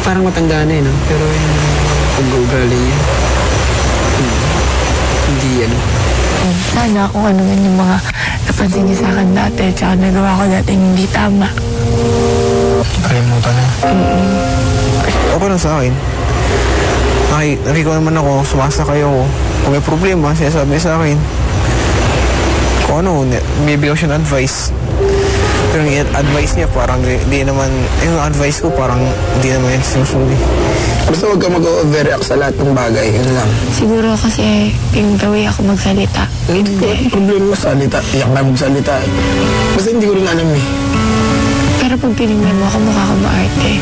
parang matanda na no? Pero yung pag-uugali niya, hindi Sana kung ano man yung mga napansin niya sa akin dati, tsaka nagawa ko dati hindi tama. Kalimutan na. Okay lang sa akin. Nakiko naman ako, sumasakay ako. Kung may problema, sinasabi niya sa akin. Kung ano, may bigyan siya ng advice. Pero yung advice niya parang di naman, yung advice ko parang di naman yung sinusunod. Basta huwag ka mag-overreact sa lahat ng bagay, yun lang. Siguro kasi yung gawin ako magsalita. Hindi. Problema mo salita, iyak na magsalita eh. Basta hindi ko rin alam eh. Pero pag tinignan mo ako, mukha ka maarte.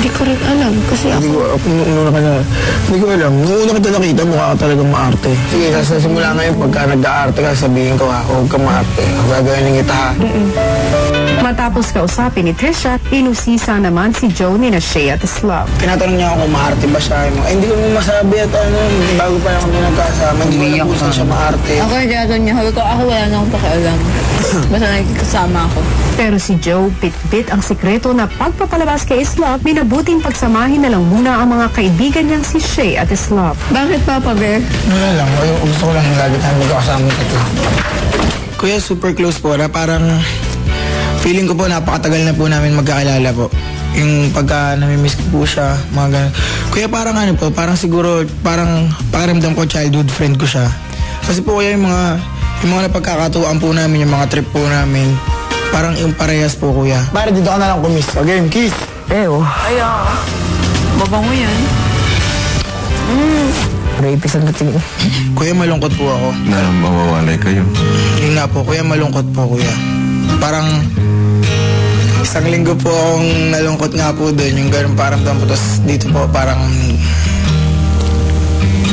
Hindi ko rin alam kasi ako... Hindi ko alam. Nung una kita nakita, mukha ka talagang maarte. Sige, sa simula ngayon, pagka nag-aarte ka, sabihin ko ha, huwag ka maarte. Gagawin kita ha. Matapos kausapin ni Trisha, inusisa naman si Joe ni Shea at Slav. Tinatanong niya ako kung maarte ba siya. Hindi ko naman masabi at bago pa lang kami nagkasama. Hindi ko alam kung saan siya maarte. Ako yung tinatanong niya, ako wala na akong pakialam. Basta nakikasama ako. Pero si Joe, bit-bit ang sikreto na pagpapalabas kay Slav, minabuting pagsamahin na lang muna ang mga kaibigan niyang si Shea at Slav. Bakit, Papa Bear? Wala lang. Gusto ko lang lagi tayo magkakasama ito. Kuya, super close po. Parang feeling ko po napakatagal na po namin magkakilala po. Yung pagka namimiss ko po siya, mga ganun. Kuya, parang ano po, parang siguro, parang pakiramdam ko childhood friend ko siya. Kasi po kuya, yung mga napagkakatuwaan po namin, yung mga trip po namin, parang yung parehas po kuya. Pare, dito ka na lang kumiss. Okay, kiss. Ayaw. Babango yan. Rapist ang dating. Kuya, malungkot po ako. Na mawawalay kayo. Yun nga po, kuya, malungkot po kuya. Parang isang linggo po akong nalungkot nga po doon, yung ganun parang po. Tapos dito po parang,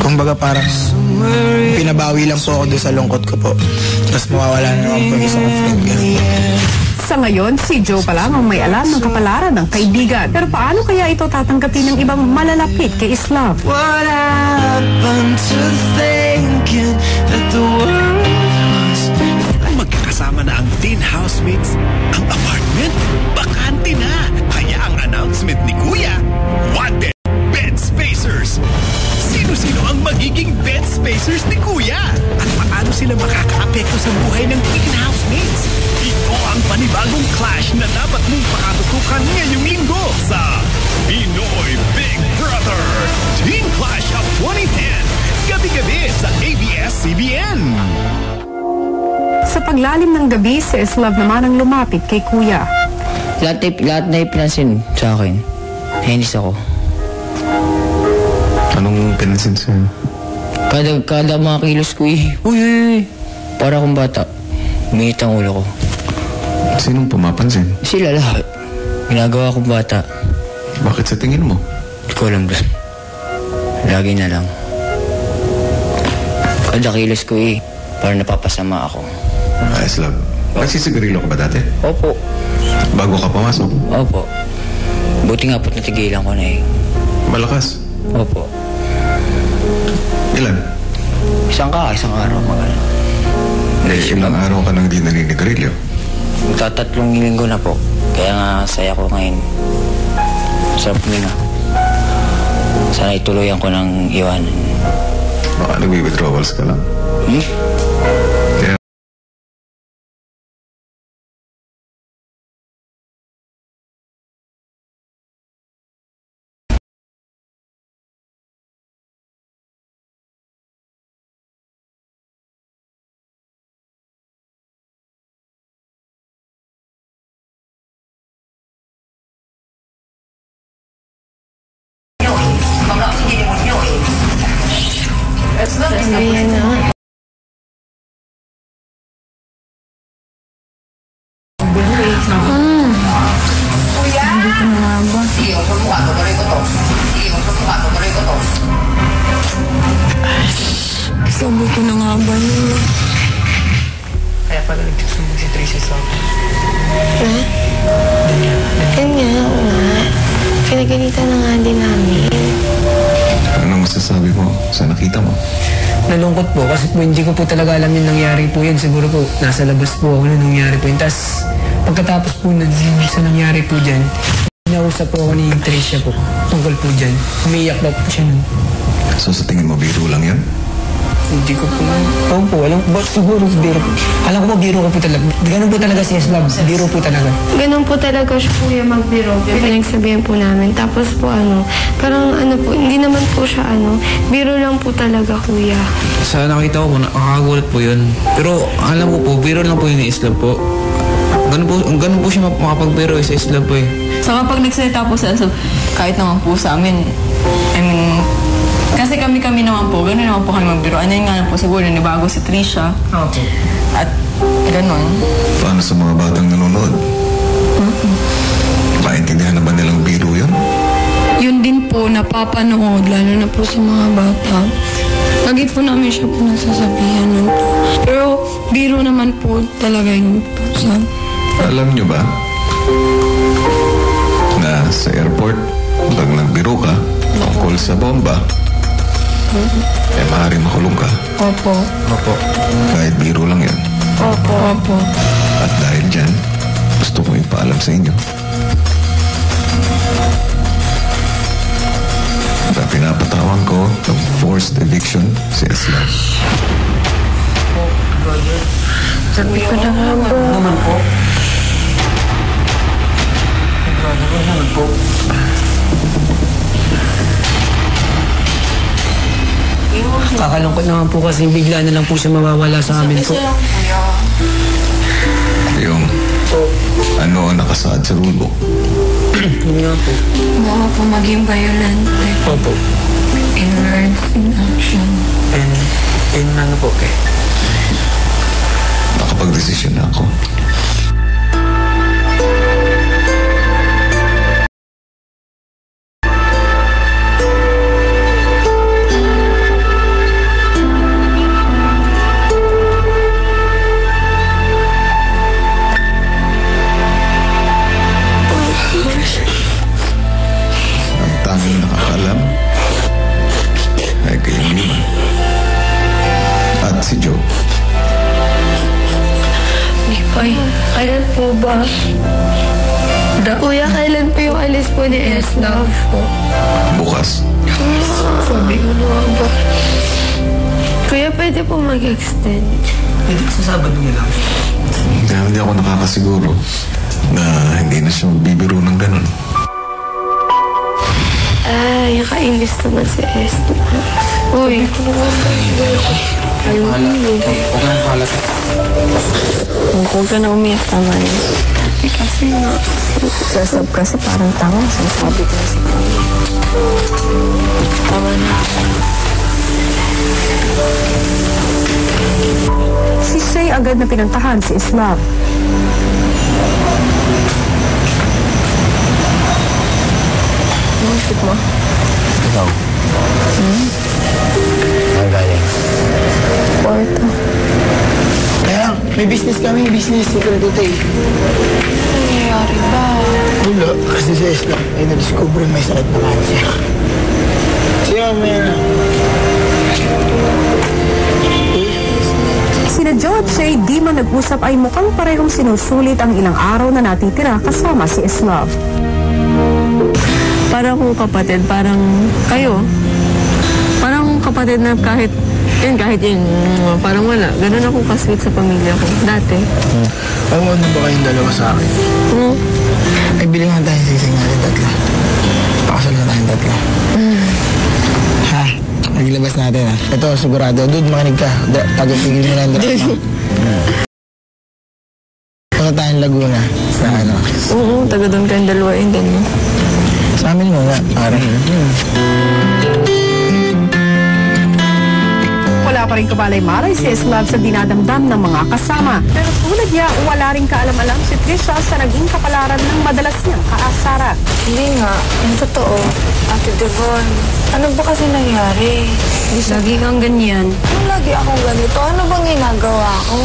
kumbaga parang pinabawi lang po ako doon sa lungkot ko po. Tapos mawawala na naman po yung isang friend. Sa ngayon, si Joe pa lang ang may alam ng kapalaran ng kaibigan. Pero paano kaya ito tatanggapin ng ibang malalapit kay Slav? What happened to thinking that the world was... Magkakasama na ang teen housemates. Ang apartment, bakante na. Kaya ang announcement ni Kuya, wanted bed spacers. Sino-sino ang magiging bed spacers ni Kuya? At paano sila makakaapekto sa buhay ng teen housemates? Ito ang panibagong clash na dapat mong pakatutukan ngayong linggo sa Pinoy Big Brother Teen Clash of 2010. Gabi-gabi sa ABS-CBN. Sa paglalim ng gabi, si Slav naman ang lumapit kay Kuya. Lahat na ipinansin sa akin. Nainis ako. Anong pinansin sa'yo? Kada mga kilos ko uy. Para akong bata. Uminit ang ulo ko. Sinong pumapansin? Sila lahat. Ginagawa akong bata. Bakit sa tingin mo? Hindi ko alam doon. Lagi na lang. Kada kilos ko para napapasama ako. Slav, nagsisigarilyo ka ba dati? Opo. Bago ka pumasok? Opo. Buti nga po't natigilan ko na Malakas? Opo. Ilan? Isang araw magana. Ilang araw ka nang di naninigarilyo? Magtatatlong linggo na po. Kaya nga saya ko ngayon. Sarap nga. Sana ituloyan ko ng iwanan. Baka nag-withdrawals ka lang. Kaya Ayan na. Kuya? Hindi ko na ba? Sige, usap mo ka. Tutuloy ko to. Sabi ko na nga ba yun? Kaya pala nagsusumbong si Tracy sa akin. Yun nga, oo nga. Pinagalitan na nga din namin. anong masasabi mo sa nakita mo? Nalungkot po kasi po hindi ko po talaga alam yung nangyari po yun. Siguro po nasa labas po ako na nangyari po yun. Tapos pagkatapos po sa nangyari po dyan, Nausap po ako ni Tricia po. Tungkol po dyan. Umiiyak daw po siya nun. So sa tingin mo, biro lang yan? Hindi ko po. Oo po, alam ko. Siguro biro po. Alam ko po, biro ko po talaga. Ganun po talaga si Islam. Biro po talaga. Ganun po talaga siya kuya magbiro. Pinagsabihan po namin. Tapos po parang po, hindi naman po siya biro lang po talaga kuya. Sa nakita ko, nakakagulat po yun. Pero alam ko po, biro lang po yun ni Islam po. Ganun po siya makapagbiro sa Islam po eh. So kapag nagsalita po sa kahit naman po sa amin, kasi kami naman po, gano'n naman po kami magbiro. Ano nga po siguro, nibago si Tricia. Okay. At gano'n. Paano sa mga batang nanonood? Maintindihan na ba nilang biro yun? Yun din po, napapanood, lalo na po sa mga bata. Lagi po namin siya po nasasabihan nun po. Pero biro naman po talaga yung po sa... Alam nyo ba na sa airport, pag nagbiro ka, tungkol sa bomba, maaaring makulong ka. Opo. Kahit biro lang yan. Opo. At dahil dyan, gusto kong ipaalam sa inyo na pinapatawan ko ng forced eviction si Islam. Sabi ko na nga ba? Naman po. Naman po. Kakalungkot naman po kasi bigla na lang po siya mawawala sa amin po. Yung ano ang nakasaad sa rulebook? Yun nga po. Baka po maging violent. Opo. In words, in action. And ano po kay? Nakapag-desisyon na ako. Kailan po ba? Kuya, kailan po yung alis po ni Eslove po? Bukas. Sabi ko naman ba? Kuya, pwede po mag-extend. Pwede sa Sabado niya lang. Hindi ako nakakasiguro na hindi na siya magbibiro ng ganun. Ay, kainis naman si Eslove. Uy, ko naman ba? Huwag ka nang palat. Huwag ka na umiyak naman. Kasi nga, sasab kasi parang tama. Sinasabi ko na si Kami. Tama na. Si Shay agad na pinantahan si Islam. Ano isip mo? Ikaw? Magaling. Porto. Kaya, may business kami, secret today. Ano nangyayari ba? Wala, kasi si Islam ay na-discover may sakit na cancer. Siya, may Sina Joe at Shay di man nag-usap ay mukhang parehong sinusulit ang ilang araw na natitira kasama si Islam. Parang kung kapatid, parang kayo. Parang kapatid na kahit yun, parang wala. Ganun ako ka-sweet sa pamilya ko. Dati. Alam mo, ano ba kayong dalawa sa akin? Ay, bilingan tayo sising natin tatlo. Pakasal na tayong tatlo. Ha? Naglabas natin ha. Ito, sigurado. Dude, makinig ka. Tagapigil mo lang drama. Punta tayong Laguna. Sa ano? Oo, taga doon kayong dalawa yun din. Sa amin muna. Parang Wala pa rin kabalay-malay si Islam sa dinadamdam ng mga kasama. Pero tulad niya, wala rin kaalam-alam si Tricia sa naging kapalaran ng madalas niyang kaasaran. Hindi nga. Yung totoo. Ate Devon, ano ba kasi nangyari? Lagi kang ganyan. Lagi akong ganito. Ano bang ginagawa ko?